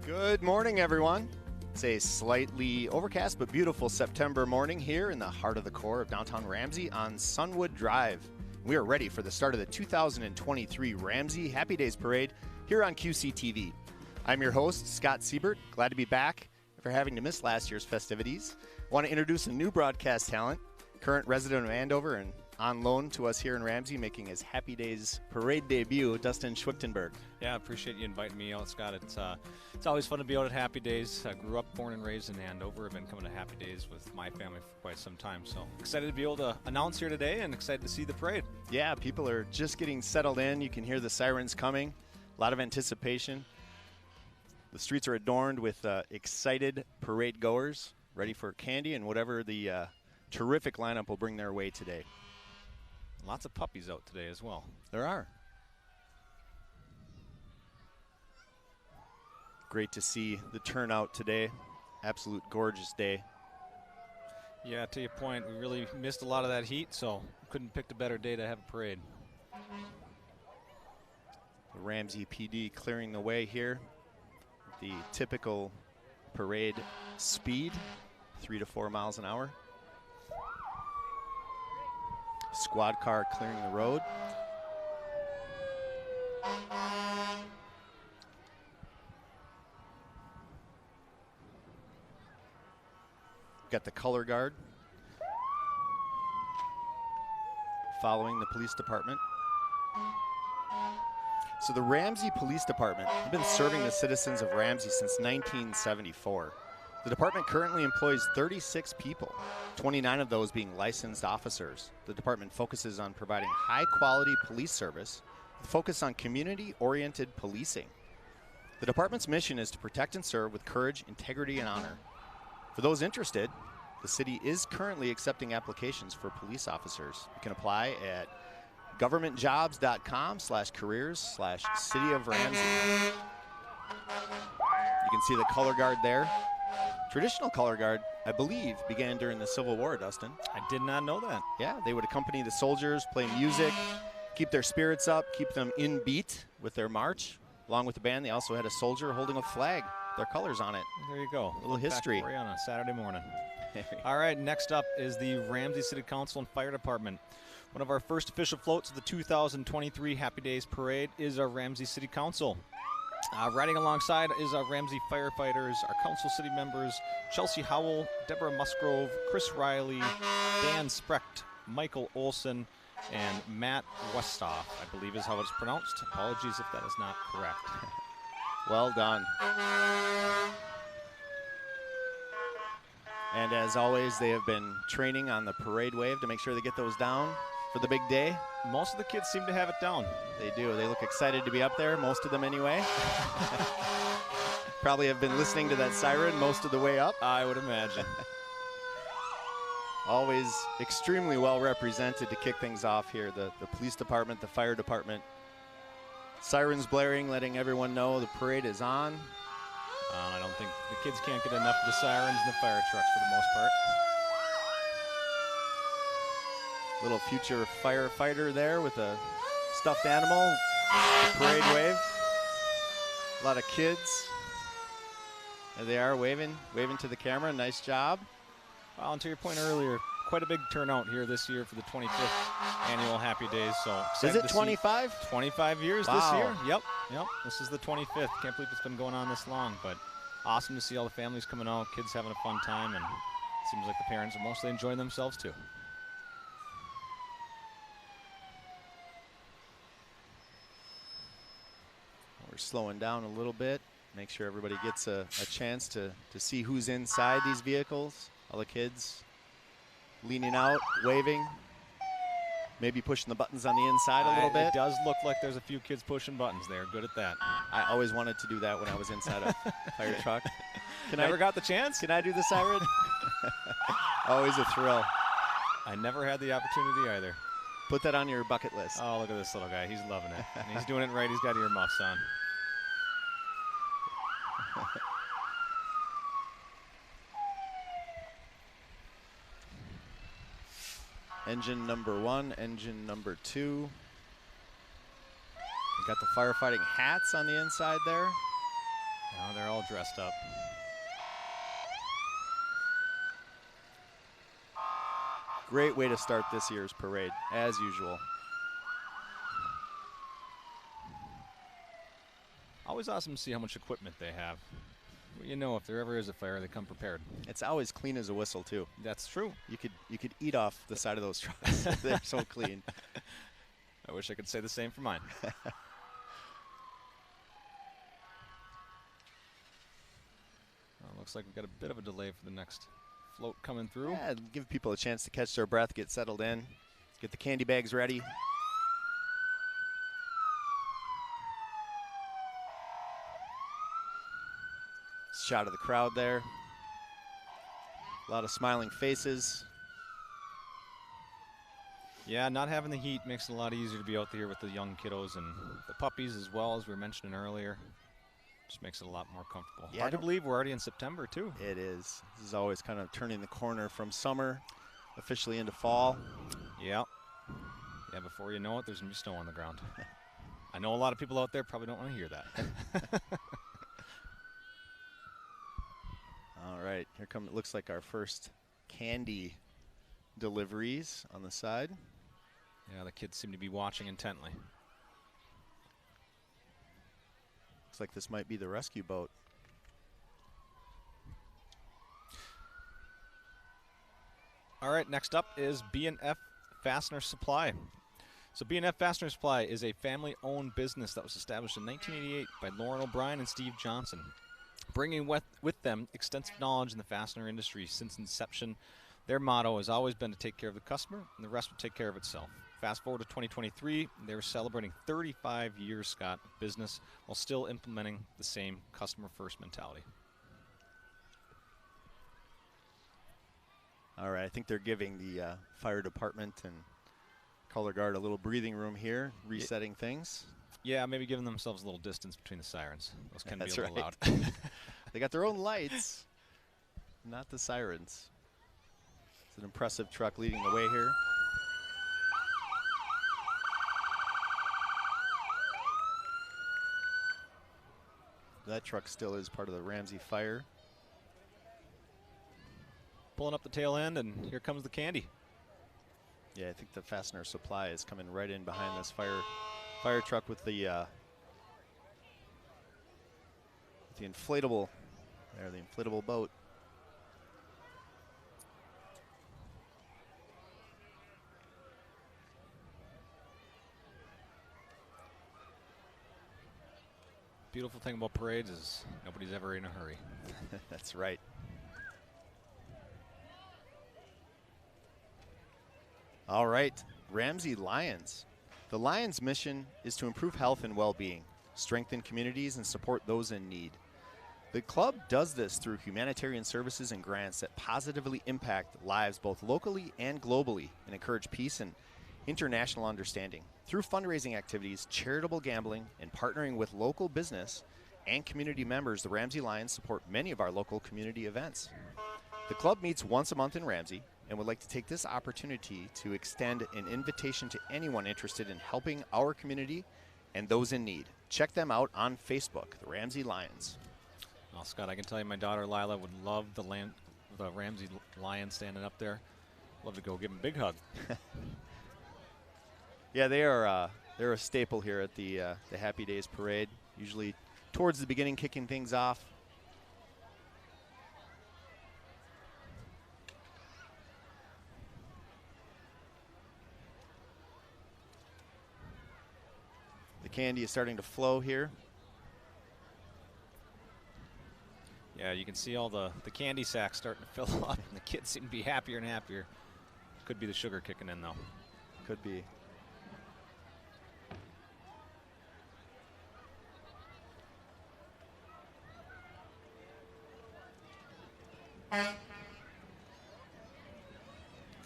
Good morning, everyone. It's a slightly overcast but beautiful September morning here in the heart of the core of downtown Ramsey on Sunwood Drive. We are ready for the start of the 2023 Ramsey Happy Days Parade here on QCTV. I'm your host, Scott Siebert. Glad to be back after having to miss last year's festivities. I want to introduce a new broadcast talent, current resident of Andover and on loan to us here in Ramsey, making his Happy Days Parade debut, Dustin Schwichtenberg. Yeah, I appreciate you inviting me out, Scott. It's always fun to be out at Happy Days. I grew up, born and raised in Andover. I've been coming to Happy Days with my family for quite some time, so excited to be able to announce here today and excited to see the parade. Yeah, people are just getting settled in. You can hear the sirens coming. A lot of anticipation. The streets are adorned with excited parade goers, ready for candy and whatever the terrific lineup will bring their way today. Lots of puppies out today as well. There are. Great to see the turnout today. Absolute gorgeous day. Yeah, to your point, we really missed a lot of that heat, so couldn't pick a better day to have a parade. The Ramsey PD clearing the way here. The typical parade speed, 3 to 4 miles an hour. Squad car clearing the road. Got the color guard following the police department. So the Ramsey Police Department has been serving the citizens of Ramsey since 1974. The department currently employs 36 people, 29 of those being licensed officers. The department focuses on providing high-quality police service with focus on community-oriented policing. The department's mission is to protect and serve with courage, integrity, and honor. For those interested, the city is currently accepting applications for police officers. You can apply at governmentjobs.com/careers/City of Ramsey. You can see the color guard there. Traditional color guard, I believe, began during the Civil War, Dustin. I did not know that. Yeah, they would accompany the soldiers, play music, keep their spirits up, keep them in beat with their march. Along with the band, they also had a soldier holding a flag, their colors on it. There you go. A little history. Back for you on a Saturday morning. All right, next up is the Ramsey City Council and Fire Department. One of our first official floats of the 2023 Happy Days Parade is our Ramsey City Council. Riding alongside is our Ramsey firefighters, our council city members, Chelsea Howell, Deborah Musgrove, Chris Riley, Dan Sprecht, Michael Olson, and Matt Westoff, I believe is how it's pronounced. Apologies if that is not correct. Well done. And as always, they have been training on the parade wave to make sure they get those down for the big day. Most of the kids seem to have it down. They do. They look excited to be up there, most of them anyway. Probably have been listening to that siren most of the way up. I would imagine. Always extremely well represented to kick things off here. The police department, the fire department. Sirens blaring, letting everyone know the parade is on. I don't think the kids can't get enough of the sirens and the fire trucks for the most part. Little future firefighter there with a stuffed animal, parade wave. A lot of kids. There they are waving to the camera. Nice job. Well, and to your point earlier, quite a big turnout here this year for the 25th annual Happy Days. So is it 25? 25 years wow. This year. Yep. This is the 25th. Can't believe it's been going on this long, but awesome to see all the families coming out, kids having a fun time, and it seems like the parents are mostly enjoying themselves too. We're slowing down a little bit. Make sure everybody gets a chance to see who's inside these vehicles. All the kids leaning out, waving, maybe pushing the buttons on the inside a little bit. It does look like there's a few kids pushing buttons. They're good at that. I always wanted to do that when I was inside a fire truck. Never got the chance? Can I do the siren? Always a thrill. I never had the opportunity either. Put that on your bucket list. Oh, look at this little guy. He's loving it. And he's doing it right. He's got earmuffs on. Engine number 1, engine number 2. We got the firefighting hats on the inside there. Now they're all dressed up. Great way to start this year's parade, as usual. Always awesome to see how much equipment they have. You know, if there ever is a fire, they come prepared. It's always clean as a whistle, too. That's true. You could eat off the side of those trucks. They're so clean. I wish I could say the same for mine. Looks like we've got a bit of a delay for the next float coming through. Yeah, give people a chance to catch their breath, get settled in, get the candy bags ready. Shot of the crowd there. A lot of smiling faces. Yeah, not having the heat makes it a lot easier to be out there with the young kiddos and the puppies as well, as we were mentioning earlier. Just makes it a lot more comfortable. Yeah, Hard to believe we're already in September, too. It is. This is always kind of turning the corner from summer officially into fall. Yeah. Yeah, before you know it, there's going to be snow on the ground. I know a lot of people out there probably don't want to hear that. All right, here come, it looks like our first candy deliveries on the side. Yeah, the kids seem to be watching intently. Looks like this might be the rescue boat. All right, next up is B&F Fastener Supply. So B&F Fastener Supply is a family-owned business that was established in 1988 by Lauren O'Brien and Steve Johnson, bringing with them extensive knowledge in the fastener industry since inception. Their motto has always been to take care of the customer, and the rest will take care of itself. Fast forward to 2023, they were celebrating 35 years, Scott, of business while still implementing the same customer-first mentality. All right, I think they're giving the fire department and color guard a little breathing room here, resetting things. Yeah, maybe giving themselves a little distance between the sirens. Those can be a little loud. They got their own lights, not the sirens. It's an impressive truck leading the way here. That truck still is part of the Ramsey fire. Pulling up the tail end, and here comes the candy. Yeah, I think the fastener supply is coming right in behind this fire truck with the inflatable, the inflatable boat. Beautiful thing about parades is nobody's ever in a hurry. That's right. All right, Ramsey Lions. The Lions' mission is to improve health and well-being, strengthen communities, and support those in need. The club does this through humanitarian services and grants that positively impact lives both locally and globally and encourage peace and international understanding. Through fundraising activities, charitable gambling, and partnering with local business and community members, the Ramsey Lions support many of our local community events. The club meets once a month in Ramsey and would like to take this opportunity to extend an invitation to anyone interested in helping our community and those in need. Check them out on Facebook, the Ramsey Lions. Well, Scott, I can tell you my daughter Lila would love the Ramsey Lions standing up there. Love to go give him a big hug. Yeah, they're a staple here at the Happy Days Parade, usually towards the beginning, kicking things off. The candy is starting to flow here. Yeah, you can see all the candy sacks starting to fill up, and the kids seem to be happier and happier. Could be the sugar kicking in, though. Could be.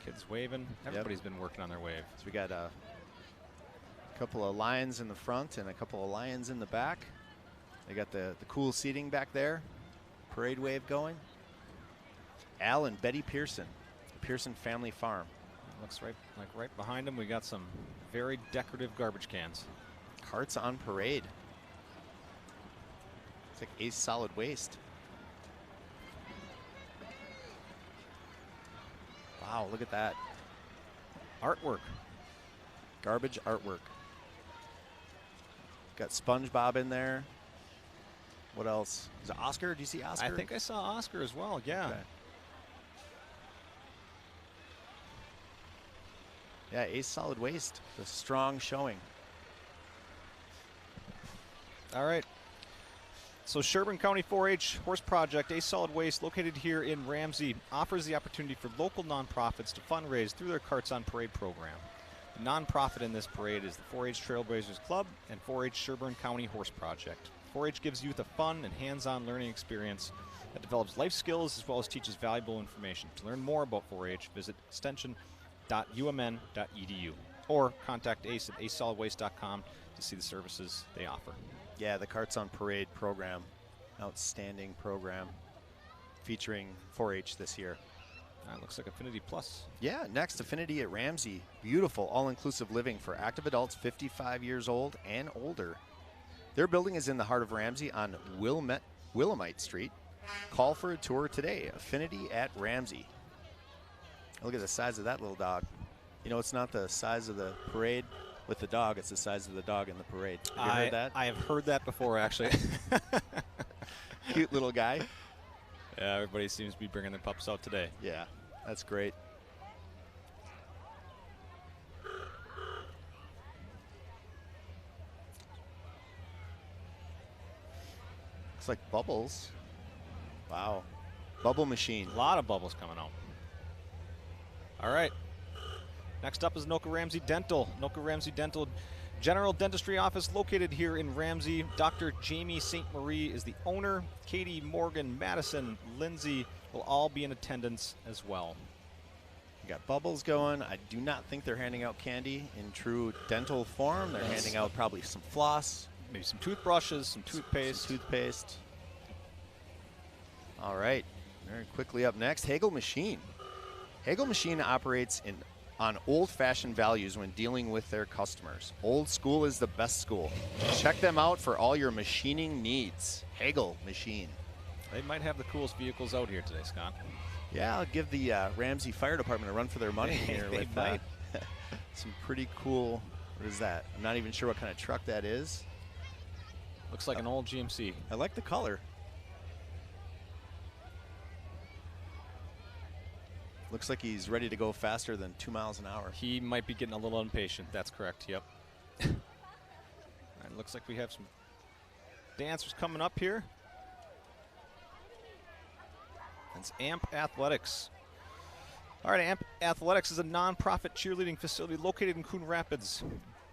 Kids waving. Everybody's been working on their wave. So we got a couple of lions in the front and a couple of lions in the back. They got the cool seating back there. Parade wave going. Al and Betty Pearson, the Pearson Family Farm. Looks right behind them. We got some very decorative garbage cans. Carts on parade. It's like Ace Solid Waste. Wow, look at that. Artwork. Garbage artwork. Got SpongeBob in there. What else? Is it Oscar? Do you see Oscar? I think I saw Oscar as well, yeah. Okay. Yeah, Ace Solid Waste. A strong showing. All right. So Sherburne County 4-H Horse Project, Ace Solid Waste, located here in Ramsey, offers the opportunity for local nonprofits to fundraise through their Carts on Parade program. The nonprofit in this parade is the 4-H Trailblazers Club and 4-H Sherburne County Horse Project. 4-H gives youth a fun and hands-on learning experience that develops life skills as well as teaches valuable information. To learn more about 4-H, visit extension.umn.edu or contact Ace at acesolidwaste.com to see the services they offer. Yeah, the Carts on Parade program. Outstanding program featuring 4-H this year. Looks like Affinity Plus. Yeah, next, Affinity at Ramsey. Beautiful, all-inclusive living for active adults 55 years old and older. Their building is in the heart of Ramsey on Willamite Street. Call for a tour today. Affinity at Ramsey. Look at the size of that little dog. You know, it's not the size of the parade with the dog. It's the size of the dog in the parade. Have you heard that? I have heard that before, actually. Cute little guy. Yeah, everybody seems to be bringing their pups out today. Yeah, that's great. Looks like bubbles. Wow. Bubble machine. A lot of bubbles coming out. All right. Next up is Anoka Ramsey Dental. Anoka Ramsey Dental General Dentistry Office located here in Ramsey. Dr. Jamie St. Marie is the owner. Katie, Morgan, Madison, Lindsay will all be in attendance as well. You got bubbles going. I do not think they're handing out candy in true dental form. They're handing out probably some floss. Maybe some toothbrushes, some toothpaste. Some toothpaste. All right. Very quickly up next, Hagel Machine. Hagel Machine operates on old-fashioned values when dealing with their customers. Old school is the best school. Check them out for all your machining needs. Hagel Machine. They might have the coolest vehicles out here today, Scott. Yeah, I'll give the Ramsey Fire Department a run for their money here with some pretty cool, what is that? I'm not even sure what kind of truck that is. Looks like an old GMC. I like the color. Looks like he's ready to go faster than 2 miles an hour. He might be getting a little impatient. That's correct. Yep. All right, looks like we have some dancers coming up here. It's AMP Athletics. All right, AMP Athletics is a nonprofit cheerleading facility located in Coon Rapids.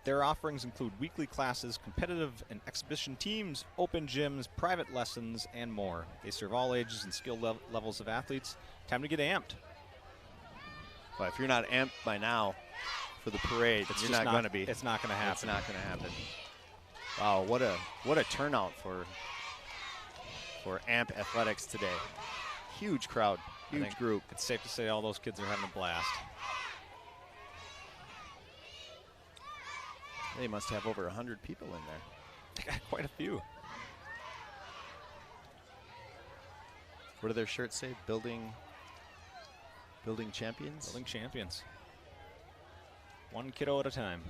Their offerings include weekly classes, competitive and exhibition teams, open gyms, private lessons, and more. They serve all ages and skill levels of athletes. Time to get amped. But if you're not amped by now for the parade, you're not going to be. It's not going to happen. It's not going to happen. Wow, what a turnout for AMP Athletics today. Huge crowd, huge group. It's safe to say all those kids are having a blast. They must have over 100 people in there. They got quite a few. What do their shirts say? Building champions? Building champions. One kiddo at a time.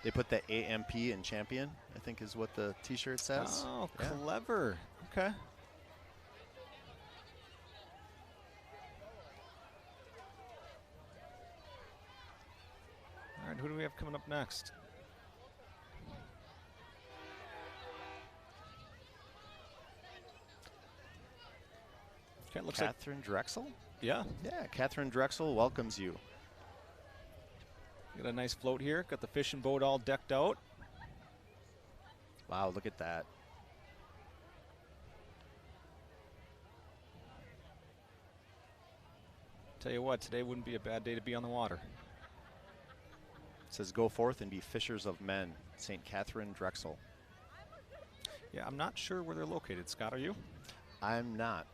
They put the AMP in champion, I think is what the t-shirt says. Oh, yeah. Clever. Okay. All right, who do we have coming up next? Okay, looks Catherine Drexel? Yeah. Yeah, Catherine Drexel welcomes you. Got a nice float here. Got the fishing boat all decked out. Wow, look at that. Tell you what, today wouldn't be a bad day to be on the water. It says, go forth and be fishers of men. St. Catherine Drexel. Yeah, I'm not sure where they're located. Scott, are you? I'm not.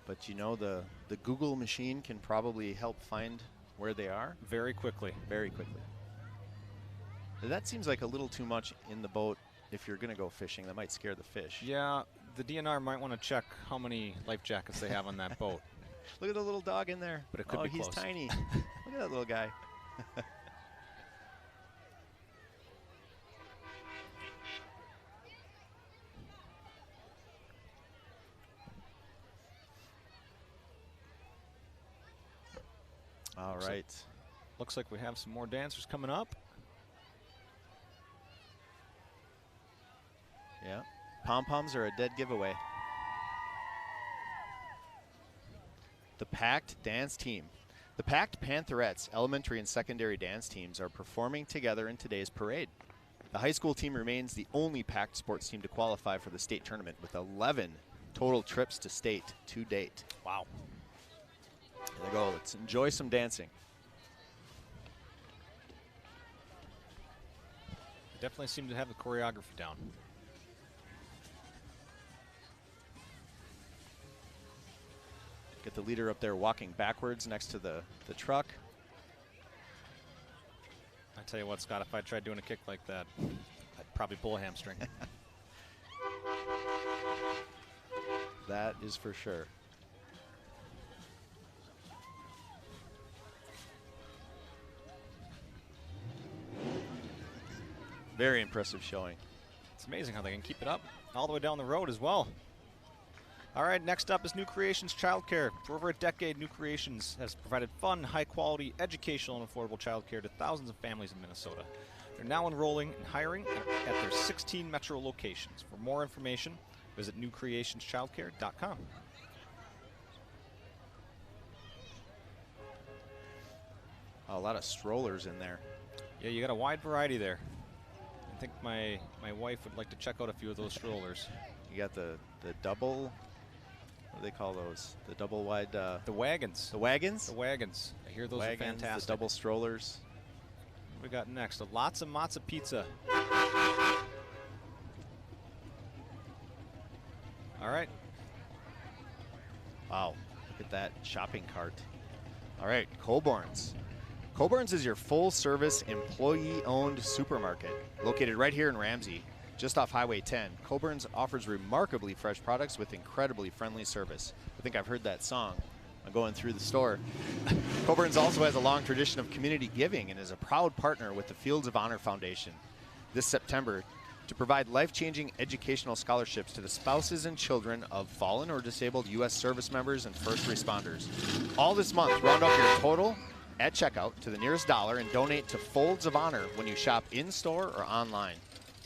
But you know, the Google machine can probably help find where they are. Very quickly. Very quickly. That seems like a little too much in the boat if you're going to go fishing. That might scare the fish. Yeah, the DNR might want to check how many life jackets they have on that boat. Look at the little dog in there. But it could be he's close. tiny. Look at that little guy. All right. Looks like we have some more dancers coming up. Yeah. Pom-poms are a dead giveaway. The Packed Dance Team. The Packed Pantherettes elementary and secondary dance teams are performing together in today's parade. The high school team remains the only Packed sports team to qualify for the state tournament with 11 total trips to state to date. Wow. There they go. Let's enjoy some dancing. They definitely seem to have the choreography down. Get the leader up there walking backwards next to the truck. I tell you what, Scott, if I tried doing a kick like that, I'd probably pull a hamstring. That is for sure. Very impressive showing. It's amazing how they can keep it up all the way down the road as well. All right, next up is New Creations Childcare. For over a decade, New Creations has provided fun, high-quality, educational, and affordable childcare to thousands of families in Minnesota. They're now enrolling and hiring at their 16 metro locations. For more information, visit newcreationschildcare.com. A lot of strollers in there. Yeah, you got a wide variety there. I think my wife would like to check out a few of those strollers. You got the double, what do they call those? The double wide. The wagons. The wagons? The wagons. I hear those wagons, are fantastic. The double strollers. What we got next? Lots of matzo pizza. All right. Wow, look at that shopping cart. All right, Colborn's. Colborn's is your full-service, employee-owned supermarket located right here in Ramsey, just off Highway 10. Colborn's offers remarkably fresh products with incredibly friendly service. I think I've heard that song going through the store. Colborn's also has a long tradition of community giving and is a proud partner with the Fields of Honor Foundation this September to provide life-changing educational scholarships to the spouses and children of fallen or disabled U.S. service members and first responders. All this month, round up your total at checkout to the nearest dollar and donate to Folds of Honor when you shop in-store or online.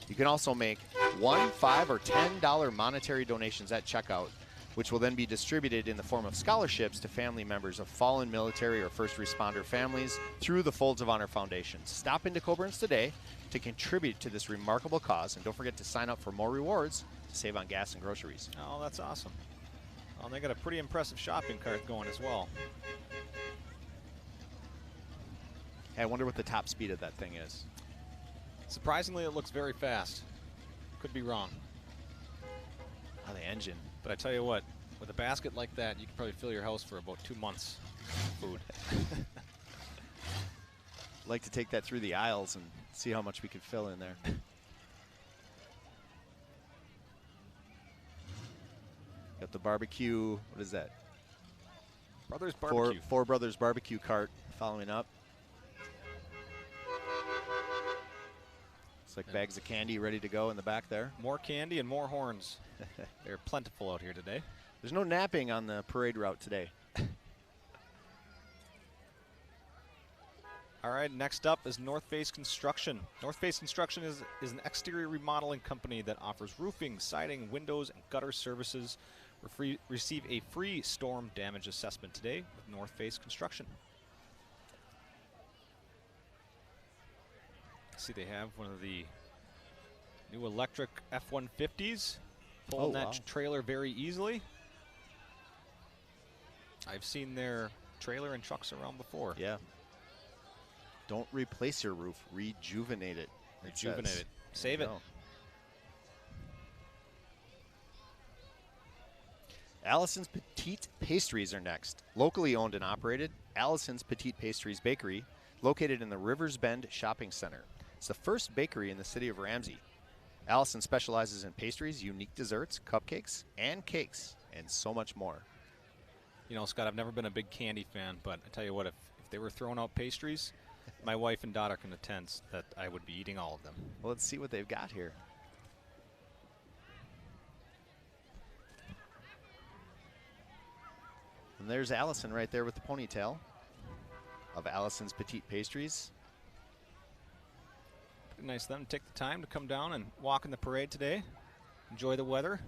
You can also make $1, $5, or $10 monetary donations at checkout, which will then be distributed in the form of scholarships to family members of fallen military or first responder families through the Folds of Honor Foundation. Stop into Colborn's today to contribute to this remarkable cause, and don't forget to sign up for more rewards to save on gas and groceries. Oh, that's awesome. Well, they got a pretty impressive shopping cart going as well. Hey, I wonder what the top speed of that thing is. Surprisingly, it looks very fast. Could be wrong. Oh, the engine. But I tell you what, with a basket like that, you could probably fill your house for about 2 months of food. I'd like to take that through the aisles and see how much we could fill in there. Got the barbecue, what is that? Brothers Barbecue. Four Brothers Barbecue cart following up. Looks like bags of candy ready to go in the back there. More candy and more horns. They're plentiful out here today. There's no napping on the parade route today. All right, next up is North Face Construction. North Face Construction is an exterior remodeling company that offers roofing, siding, windows, and gutter services. Receive a free storm damage assessment today with North Face Construction. See, they have one of the new electric F-150s. Pulling that trailer very easily. I've seen their trailer and trucks around before. Yeah. Don't replace your roof, rejuvenate it. Rejuvenate it. Save it. Allison's Petite Pastries are next. Locally owned and operated, Allison's Petite Pastries Bakery, located in the Rivers Bend Shopping Center. It's the first bakery in the city of Ramsey. Allison specializes in pastries, unique desserts, cupcakes, and cakes, and so much more. You know, Scott, I've never been a big candy fan, but I tell you what, if they were throwing out pastries, my wife and daughter can attest that I would be eating all of them. Well, let's see what they've got here. And there's Allison right there with the ponytail of Allison's Petite Pastries. Pretty nice of them to take the time to come down and walk in the parade today. Enjoy the weather.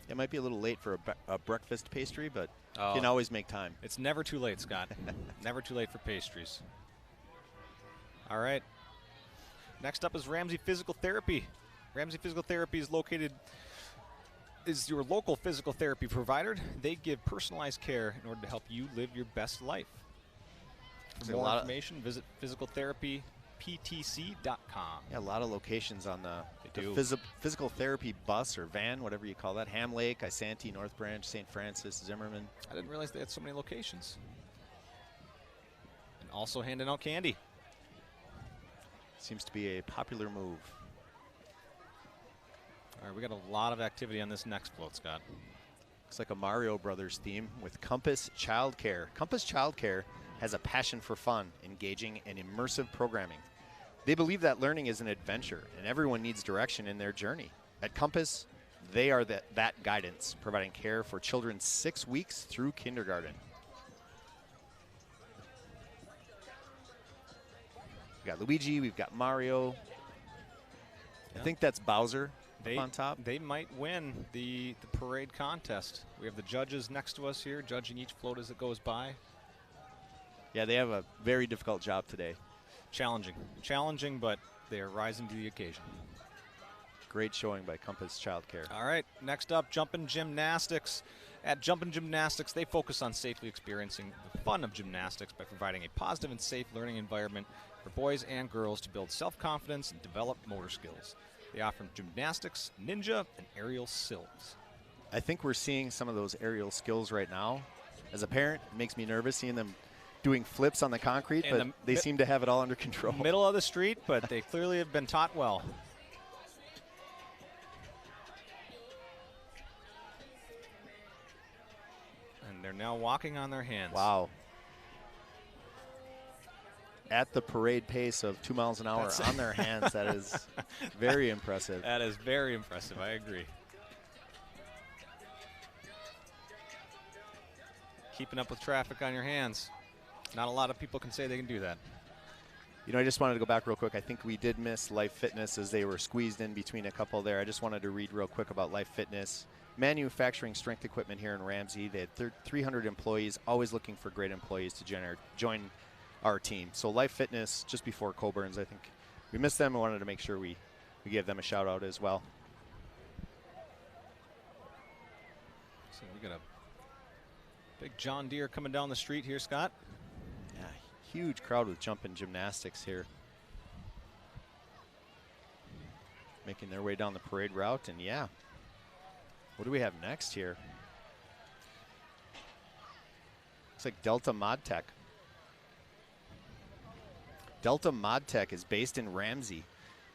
It might be a little late for a breakfast pastry, but you can always make time. It's never too late, Scott. Never too late for pastries. All right. Next up is Ramsey Physical Therapy. Ramsey Physical Therapy is your local physical therapy provider. They give personalized care in order to help you live your best life. For more information, visit physicaltherapyptc.com. Yeah, a lot of locations on the physical therapy bus or van, whatever you call that. Ham Lake, Isanti, North Branch, St. Francis, Zimmerman. I didn't realize they had so many locations. And also handing out candy. Seems to be a popular move. All right, we got a lot of activity on this next float, Scott. Looks like a Mario Brothers theme with Compass Childcare. Compass Childcare has a passion for fun, engaging, and immersive programming. They believe that learning is an adventure, and everyone needs direction in their journey. At Compass, they are that guidance, providing care for children 6 weeks through kindergarten. We've got Luigi, we've got Mario. I think that's Bowser on top. They might win the parade contest. We have the judges next to us here, judging each float as it goes by. Yeah, they have a very difficult job today. Challenging, but they are rising to the occasion. Great showing by Compass Childcare. All right, next up, Jumpin' Gymnastics. At Jumpin' Gymnastics, they focus on safely experiencing the fun of gymnastics by providing a positive and safe learning environment for boys and girls to build self-confidence and develop motor skills. They offer gymnastics, ninja, and aerial skills. I think we're seeing some of those aerial skills right now. As a parent, it makes me nervous seeing them doing flips on the concrete, but they seem to have it all under control. Middle of the street, but they clearly have been taught well. And they're now walking on their hands. Wow. At the parade pace of 2 miles an hour on their hands, that is very impressive. That is very impressive, I agree. Keeping up with traffic on your hands. Not a lot of people can say they can do that. You know, I just wanted to go back real quick. I think we did miss Life Fitness as they were squeezed in between a couple there. I just wanted to read real quick about Life Fitness. Manufacturing strength equipment here in Ramsey. They had 300 employees, always looking for great employees to join our team. So Life Fitness, just before Coburn's, I think we missed them. I wanted to make sure we gave them a shout out as well. So we got a big John Deere coming down the street here, Scott. Yeah, huge crowd with Jumpin' Gymnastics here. Making their way down the parade route, and yeah. What do we have next here? Looks like Delta ModTech. Delta ModTech is based in Ramsey.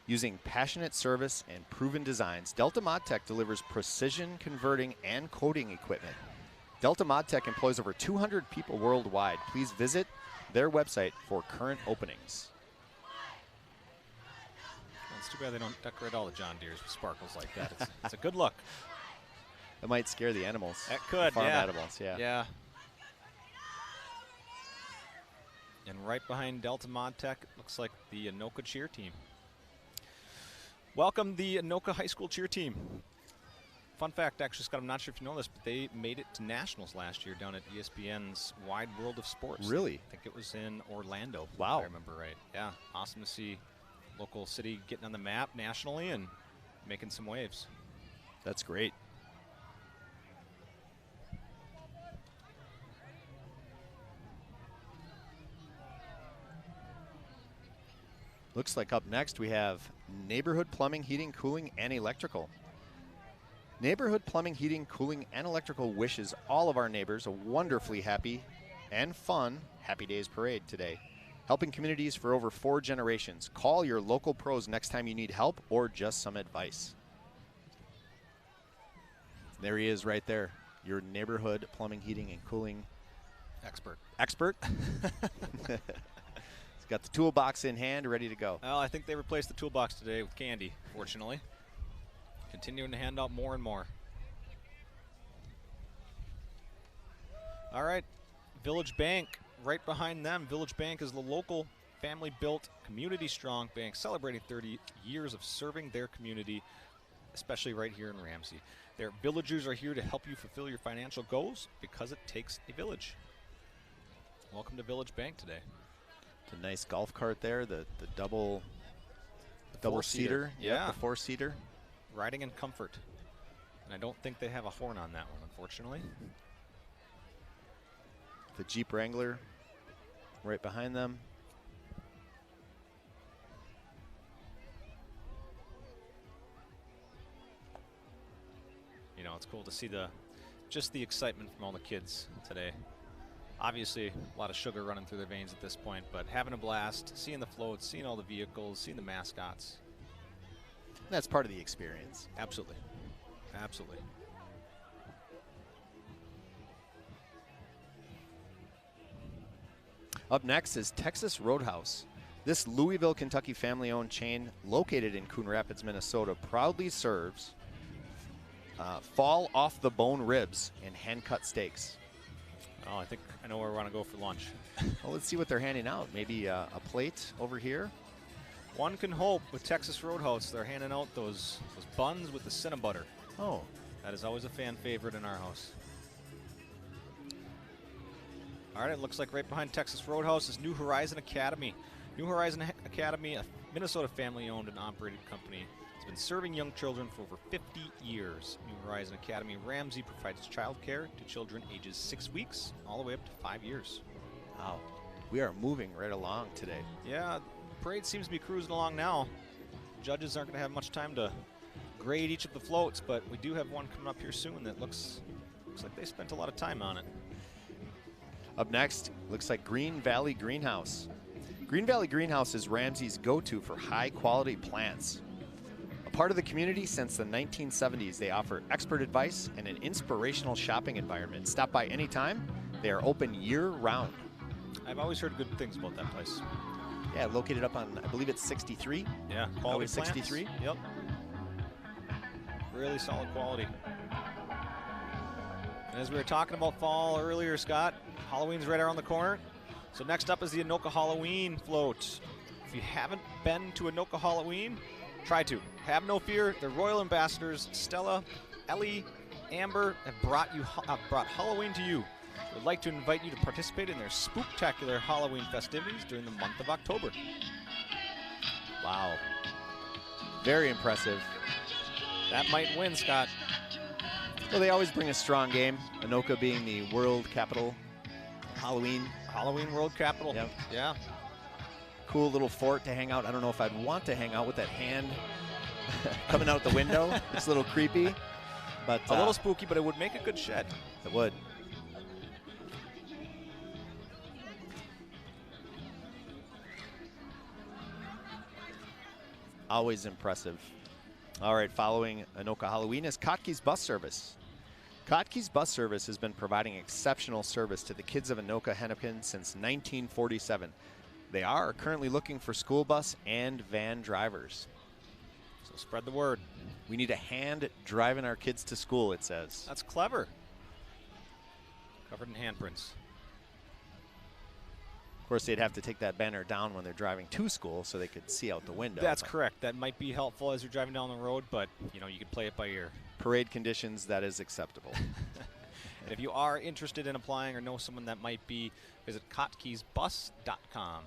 Using passionate service and proven designs, Delta ModTech delivers precision converting and coating equipment. Delta ModTech employs over 200 people worldwide. Please visit their website for current openings. Well, it's too bad they don't decorate all the John Deeres with sparkles like that. It's a good look. It might scare the animals. That could, farm animals, yeah. Yeah. And right behind Delta ModTech, it looks like the Anoka cheer team. Welcome the Anoka High School cheer team. Fun fact, actually, Scott, I'm not sure if you know this, but they made it to nationals last year down at ESPN's Wide World of Sports. Really? I think it was in Orlando. Wow. If I remember right. Yeah, awesome to see local city getting on the map nationally and making some waves. That's great. Looks like up next we have Neighborhood Plumbing, Heating, Cooling, and Electrical. Neighborhood Plumbing, Heating, Cooling, and Electrical wishes all of our neighbors a wonderfully happy and fun Happy Days Parade today. helping communities for over 4 generations. Call your local pros next time you need help or just some advice. There he is right there, your neighborhood plumbing, heating, and cooling expert. He's got the toolbox in hand, ready to go. Well, I think they replaced the toolbox today with candy, fortunately. Continuing to hand out more and more. All right, Village Bank, right behind them. Village Bank is the local family-built, community-strong bank celebrating 30 years of serving their community, especially right here in Ramsey. Their villagers are here to help you fulfill your financial goals because it takes a village. Welcome to Village Bank today. It's a nice golf cart there, the double seater. Yeah. Yep, the 4-seater. Riding in comfort. And I don't think they have a horn on that one, unfortunately. The Jeep Wrangler right behind them. You know, it's cool to see just the excitement from all the kids today. Obviously, a lot of sugar running through their veins at this point, but having a blast, seeing the floats, seeing all the vehicles, seeing the mascots. That's part of the experience. Absolutely. Absolutely. Up next is Texas Roadhouse. This Louisville, Kentucky family-owned chain located in Coon Rapids, Minnesota proudly serves fall off the bone ribs and hand-cut steaks. Oh, I think I know where we want to go for lunch. Well, let's see what they're handing out. Maybe a plate over here. One can hope with Texas Roadhouse, they're handing out those buns with the Cinnabbutter. Oh. That is always a fan favorite in our house. All right, it looks like right behind Texas Roadhouse is New Horizon Academy. New Horizon Academy, a Minnesota family-owned and operated company, has been serving young children for over 50 years. New Horizon Academy Ramsey provides childcare to children ages 6 weeks all the way up to 5 years. Wow. We are moving right along today. Yeah, the parade seems to be cruising along now. Judges aren't going to have much time to grade each of the floats, but we do have one coming up here soon that looks like they spent a lot of time on it. Up next, looks like Green Valley Greenhouse. Green Valley Greenhouse is Ramsey's go-to for high-quality plants. A part of the community since the 1970s, they offer expert advice and an inspirational shopping environment. Stop by anytime. They are open year-round. I've always heard good things about that place. Yeah, located up on, I believe it's 63. Yeah, quality plants. 63. Yep. Really solid quality. And as we were talking about fall earlier, Scott, Halloween's right around the corner. So next up is the Anoka Halloween float. If you haven't been to Anoka Halloween, try to. Have no fear. The royal ambassadors, Stella, Ellie, Amber, have brought Halloween to you. Would like to invite you to participate in their spooktacular Halloween festivities during the month of October. Wow. Very impressive. That might win, Scott. Well, they always bring a strong game. Anoka being the world capital of Halloween. Halloween world capital. Yep. Yeah. Cool little fort to hang out. I don't know if I'd want to hang out with that hand coming out the window. It's a little creepy. But a little spooky, but it would make a good shed. It would. Always impressive. All right, following Anoka Halloween is Kotke's Bus Service. Kotke's Bus Service has been providing exceptional service to the kids of Anoka Hennepin since 1947. They are currently looking for school bus and van drivers. So spread the word. We need a hand driving our kids to school, it says. That's clever. Covered in handprints. Of course, they'd have to take that banner down when they're driving to school so they could see out the window. That's correct. That might be helpful as you're driving down the road, but you know, you can play it by ear. Parade conditions, that is acceptable. And if you are interested in applying or know someone that might be, visit kotkesbus.com.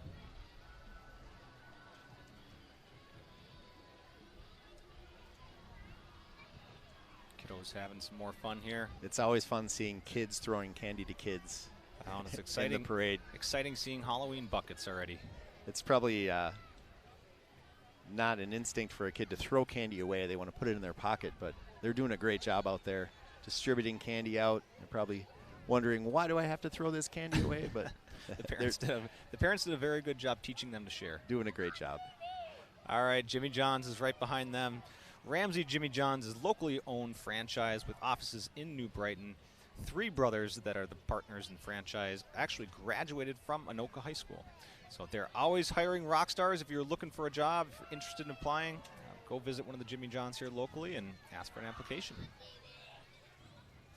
Kiddos having some more fun here. It's always fun seeing kids throwing candy to kids. Oh, it's exciting. In the parade. Exciting seeing Halloween buckets already. It's probably not an instinct for a kid to throw candy away. They want to put it in their pocket, but they're doing a great job out there distributing candy out. They're probably wondering, why do I have to throw this candy away? But The parents did a very good job teaching them to share. Doing a great job. All right, Jimmy John's is right behind them. Ramsey Jimmy John's is locally owned franchise with offices in New Brighton. 3 brothers that are the partners in franchise actually graduated from Anoka High School. So they're always hiring rock stars. If you're looking for a job, if you're interested in applying, go visit one of the Jimmy John's here locally and ask for an application.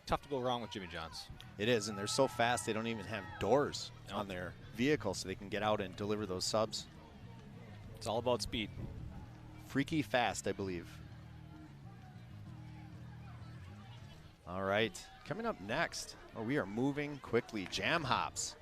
Tough to go wrong with Jimmy John's. It is, and they're so fast they don't even have doors on their vehicle so they can get out and deliver those subs. It's all about speed. Freaky fast, I believe. All right, coming up next, we are moving quickly. Jam Hops.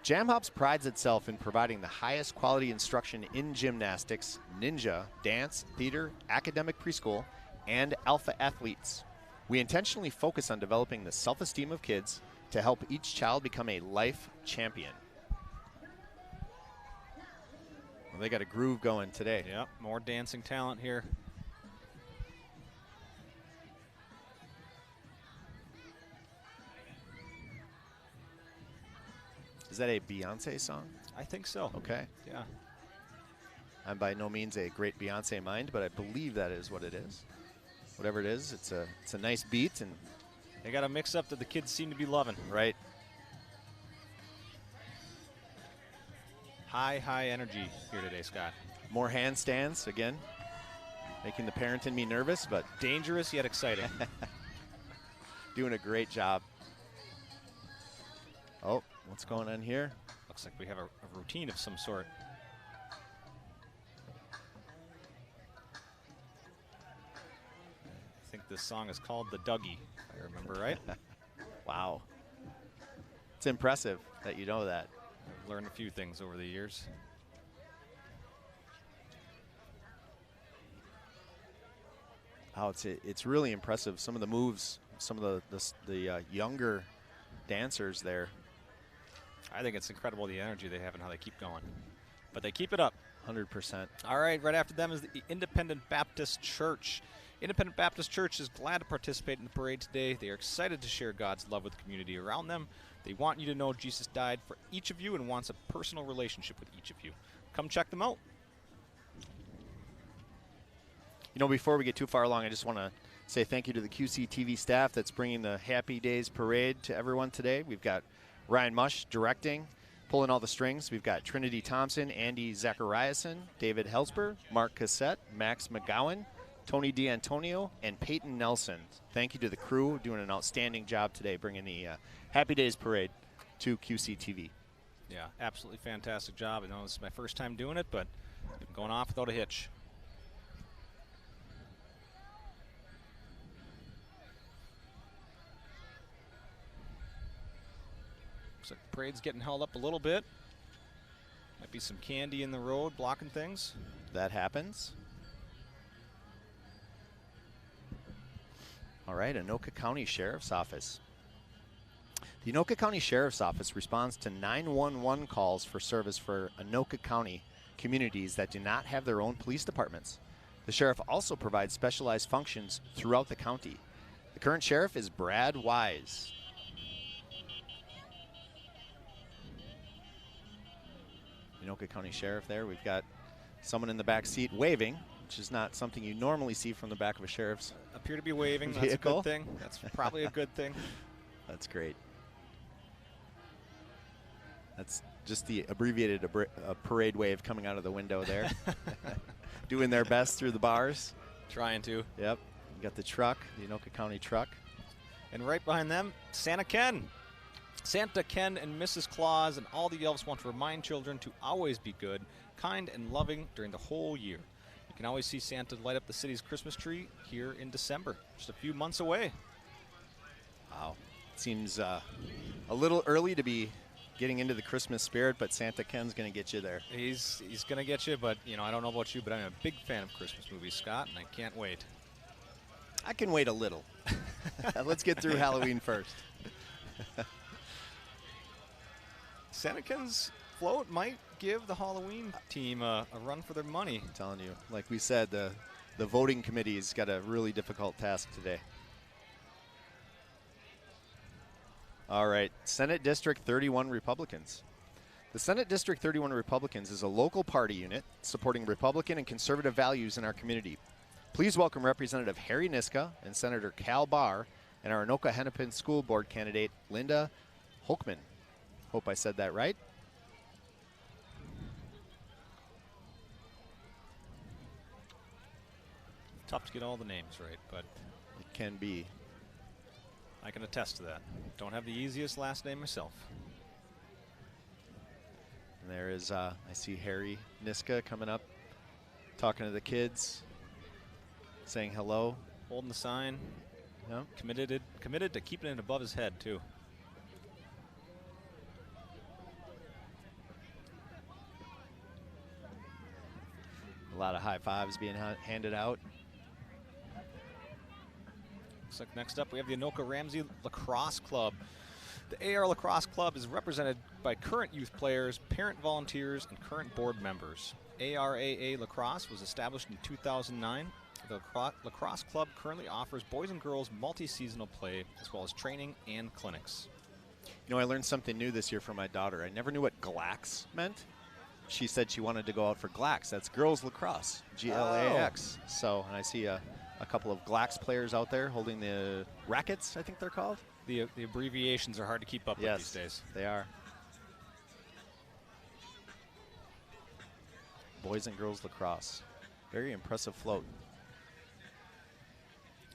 Jam Hops prides itself in providing the highest quality instruction in gymnastics, ninja, dance, theater, academic preschool, and alpha athletes. We intentionally focus on developing the self-esteem of kids to help each child become a life champion. Well, they got a groove going today. Yep, more dancing talent here. Is that a Beyonce song? I think so. Okay. Yeah. I'm by no means a great Beyonce mind, but I believe that is what it is. Whatever it is, it's a nice beat, and they got a mix-up that the kids seem to be loving. Right. High energy here today, Scott. More handstands again, making the parent in me nervous, but dangerous yet exciting. Doing a great job. Oh, what's going on here? Looks like we have a routine of some sort. I think this song is called The Dougie, if I remember right. Wow. It's impressive that you know that. I've learned a few things over the years. Oh, it's really impressive. Some of the moves, some of the younger dancers there. I think it's incredible the energy they have and how they keep going. But they keep it up. 100%. All right, right after them is the Independent Baptist Church. Independent Baptist Church is glad to participate in the parade today. They are excited to share God's love with the community around them. They want you to know Jesus died for each of you and wants a personal relationship with each of you. Come check them out. You know, before we get too far along, I just want to say thank you to the QCTV staff that's bringing the Happy Days Parade to everyone today. We've got Ryan Mush directing, pulling all the strings. We've got Trinity Thompson, Andy Zachariason, David Helsper, Mark Cassette, Max McGowan, Tony D'Antonio, and Peyton Nelson. Thank you to the crew doing an outstanding job today bringing the Happy Days Parade to QCTV. Yeah, absolutely fantastic job. I know this is my first time doing it, but it's been going off without a hitch. Looks like the parade's getting held up a little bit. Might be some candy in the road blocking things. That happens. All right, Anoka County Sheriff's Office. The Anoka County Sheriff's Office responds to 911 calls for service for Anoka County communities that do not have their own police departments. The sheriff also provides specialized functions throughout the county. The current sheriff is Brad Wise. Anoka County Sheriff there. We've got someone in the back seat waving, which is not something you normally see from the back of a sheriff's appear to be waving. vehicle. That's a good thing. That's probably a good thing. That's great. That's just the abbreviated parade wave coming out of the window there. Doing their best through the bars. Trying to. Yep. You got the truck, the Anoka County truck. And right behind them, Santa Ken. Santa Ken and Mrs. Claus and all the elves want to remind children to always be good, kind, and loving during the whole year. You can always see Santa light up the city's Christmas tree here in December, just a few months away. Wow. It seems a little early to be getting into the Christmas spirit, but Santa Ken's going to get you there. He's going to get you, but, you know, I don't know about you, but I'm a big fan of Christmas movies, Scott, and I can't wait. I can wait a little. Let's get through Halloween first. Santa Ken's float might give the Halloween team a run for their money. I'm telling you, like we said, the voting committee's got a really difficult task today. All right, Senate District 31 Republicans. The Senate District 31 Republicans is a local party unit supporting Republican and conservative values in our community. Please welcome Representative Harry Niska and Senator Cal Barr and our Anoka-Hennepin School Board candidate, Linda Holkman. Hope I said that right. Tough to get all the names right, but it can be. I can attest to that. Don't have the easiest last name myself. And there is, I see Harry Niska coming up, talking to the kids, saying hello. Holding the sign. Yep. Committed to keeping it above his head, too. A lot of high fives being handed out. Looks like next up we have the Anoka Ramsey Lacrosse Club. The AR Lacrosse Club is represented by current youth players, parent volunteers, and current board members. ARAA Lacrosse was established in 2009. The Lacrosse Club currently offers boys and girls multi-seasonal play as well as training and clinics. You know, I learned something new this year from my daughter. I never knew what GLAX meant. She said she wanted to go out for GLAX. That's girls lacrosse, GLAX. Oh. So, and I see a couple of GLAX players out there holding the rackets, I think they're called. The abbreviations are hard to keep up with these days. They are. Boys and girls lacrosse. Very impressive float.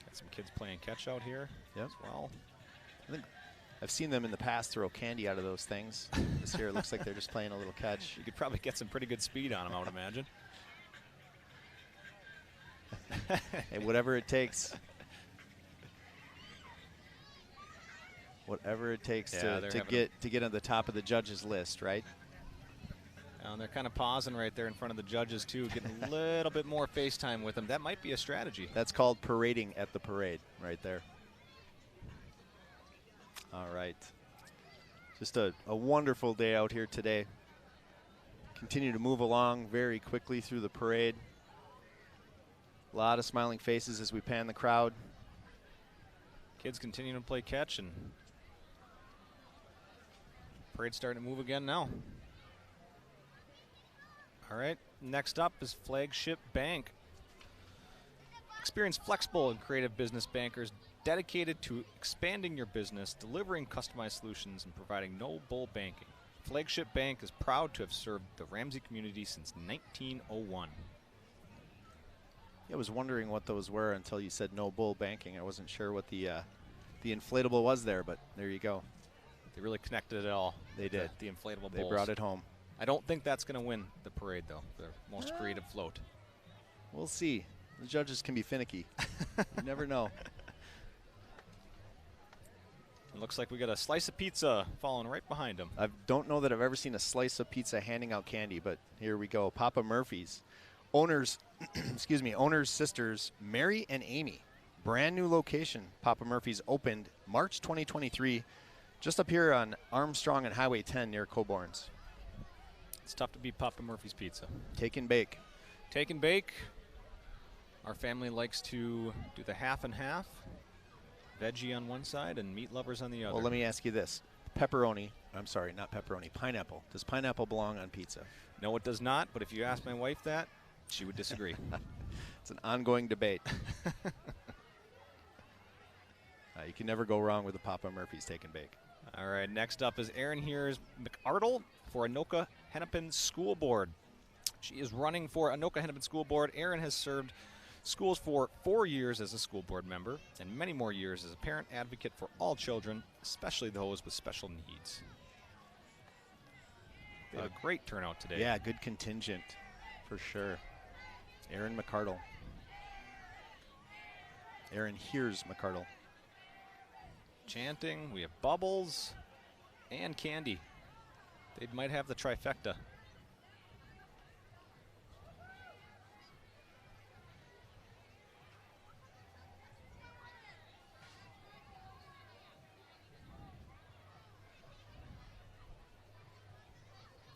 Got some kids playing catch out here as well. I think I've seen them in the past throw candy out of those things. This year it looks like they're just playing a little catch. You could probably get some pretty good speed on them, I would imagine. Hey, whatever it takes. Whatever it takes to get on the top of the judges list, right? And they're kind of pausing right there in front of the judges too, getting a little bit more FaceTime with them. That might be a strategy. That's called parading at the parade right there. All right. Just a wonderful day out here today. Continue to move along very quickly through the parade. A lot of smiling faces as we pan the crowd. Kids continuing to play catch, and parade's starting to move again now. All right, next up is Flagship Bank. Experienced flexible and creative business bankers dedicated to expanding your business, delivering customized solutions, and providing no-bull banking. Flagship Bank is proud to have served the Ramsey community since 1901. I was wondering what those were until you said no bull banking. I wasn't sure what the inflatable was there, but there you go. They really connected it all. They did. The inflatable bulls. They brought it home. I don't think that's going to win the parade, though, the most creative float. We'll see. The judges can be finicky. You never know. It looks like we got a slice of pizza following right behind him. I don't know that I've ever seen a slice of pizza handing out candy, but here we go. Papa Murphy's. Owners, owners' sisters, Mary and Amy. Brand new location. Papa Murphy's opened March 2023, just up here on Armstrong and Highway 10 near Coburn's. It's tough to beat Papa Murphy's Pizza. Take and bake. Take and bake. Our family likes to do the half and half. Veggie on one side and meat lovers on the other. Well, let me ask you this. Pepperoni, I'm sorry, not pepperoni, pineapple. Does pineapple belong on pizza? No, it does not, but if you ask my wife that, she would disagree. It's an ongoing debate. You can never go wrong with a Papa Murphy's Take and Bake. All right, next up is Erin here's McArdle for Anoka-Hennepin School Board. She is running for Anoka-Hennepin School Board. Erin has served schools for 4 years as a school board member and many more years as a parent advocate for all children, especially those with special needs. They had a great turnout today. Yeah, good contingent for sure. Erin McArdle. Erin hears McArdle. Chanting, we have bubbles and candy. They might have the trifecta.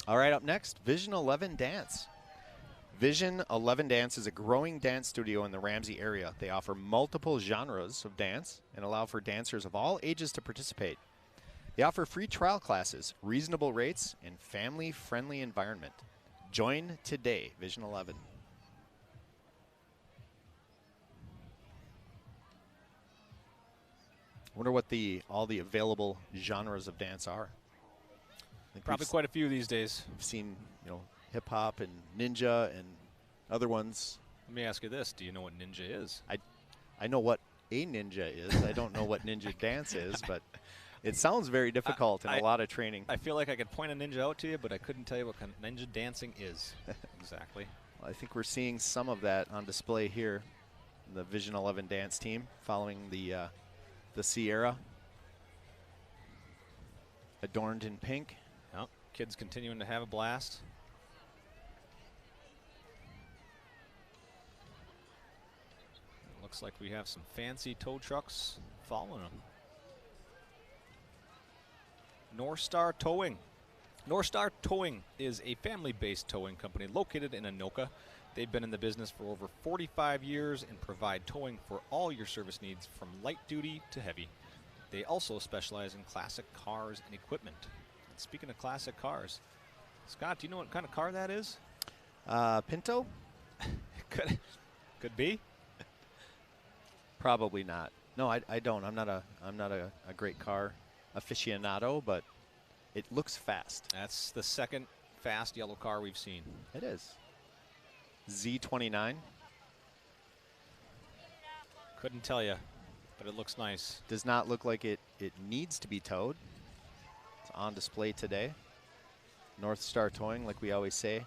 All right, up next, Vision 11 Dance. Vision 11 Dance is a growing dance studio in the Ramsey area. They offer multiple genres of dance and allow for dancers of all ages to participate. They offer free trial classes, reasonable rates, and family-friendly environment. Join today, Vision 11. Wonder what all the available genres of dance are. Probably quite a few these days. We've seen, hip hop and ninja and other ones. Let me ask you this: do you know what ninja is? I know what a ninja is. I don't know what ninja dance is, but it sounds very difficult and a lot of training. I feel like I could point a ninja out to you, but I couldn't tell you what kind of ninja dancing is exactly. Well, I think we're seeing some of that on display here. The Vision 11 dance team following the Sierra, adorned in pink. Yep. Kids continuing to have a blast. Looks like we have some fancy tow trucks following them. North Star Towing. North Star Towing is a family-based towing company located in Anoka. They've been in the business for over 45 years and provide towing for all your service needs from light duty to heavy. They also specialize in classic cars and equipment. And speaking of classic cars, Scott, do you know what kind of car that is? Pinto? Could be. Probably not. No, I don't. I'm not a great car aficionado, but it looks fast. That's the second fast yellow car we've seen. It is. Z29. Couldn't tell you, but it looks nice. Does not look like it needs to be towed. It's on display today. North Star Towing, like we always say.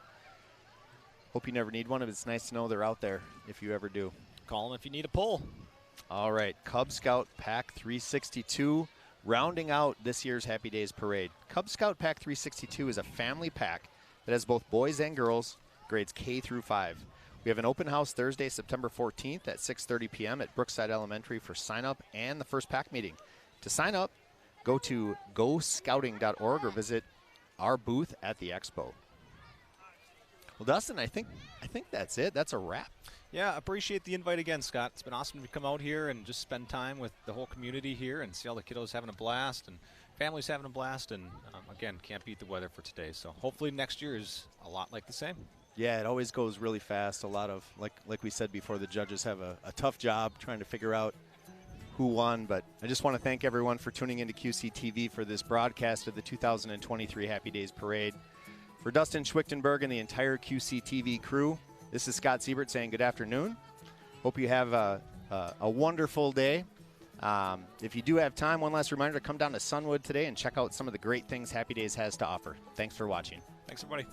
Hope you never need one, but it's nice to know they're out there if you ever do. Call them if you need a pull. All right, Cub Scout Pack 362, rounding out this year's Happy Days Parade. Cub Scout Pack 362 is a family pack that has both boys and girls, grades K through 5. We have an open house Thursday, September 14th at 6:30 p.m. at Brookside Elementary for sign-up and the first pack meeting. To sign up, go to goscouting.org or visit our booth at the expo. Well, Dustin, I think that's it. That's a wrap. Yeah, appreciate the invite again, Scott. It's been awesome to come out here and just spend time with the whole community here and see all the kiddos having a blast and families having a blast. And again, can't beat the weather for today. So hopefully next year is a lot like the same. Yeah, it always goes really fast. A lot of, like we said before, the judges have a tough job trying to figure out who won. But I just want to thank everyone for tuning into QCTV for this broadcast of the 2023 Happy Days Parade. For Dustin Schwichtenberg and the entire QCTV crew, this is Scott Siebert saying good afternoon. Hope you have a wonderful day. If you do have time, one last reminder to come down to Sunwood today and check out some of the great things Happy Days has to offer. Thanks for watching. Thanks, everybody.